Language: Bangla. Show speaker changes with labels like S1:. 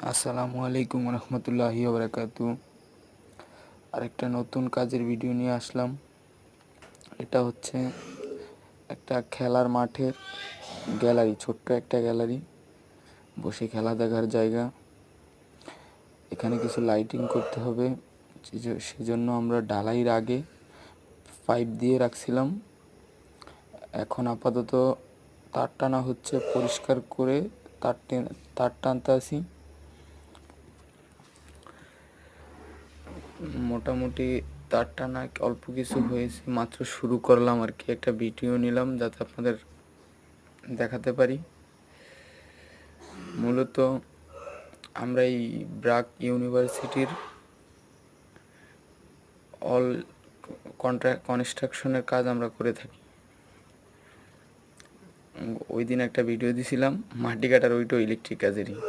S1: আসসালামু আলাইকুম রহমতুল্লাহি ওবরাকাতু। আরেকটা নতুন কাজের ভিডিও নিয়ে আসলাম। এটা হচ্ছে একটা খেলার মাঠের গ্যালারি, ছোট্ট একটা গ্যালারি, বসে খেলা দেখার জায়গা। এখানে কিছু লাইটিং করতে হবে, সেজন্য আমরা ঢালাইয়ের আগে পাইপ দিয়ে রাখছিলাম। এখন আপাতত তার টানা হচ্ছে, পরিষ্কার করে তার টানতে আসি। মোটামুটি তার টানা অল্প কিছু হয়েছে, মাত্র শুরু করলাম আর কি। একটা ভিডিও নিলাম যাতে আপনাদের দেখাতে পারি। মূলত আমরা এই ব্র্যাক ইউনিভার্সিটির অল কনস্ট্রাকশনের কাজ আমরা করে থাকি। ওই দিন একটা ভিডিও দিছিলাম মাটি কাটার, ওইটাও ইলেকট্রিক কাজেরই।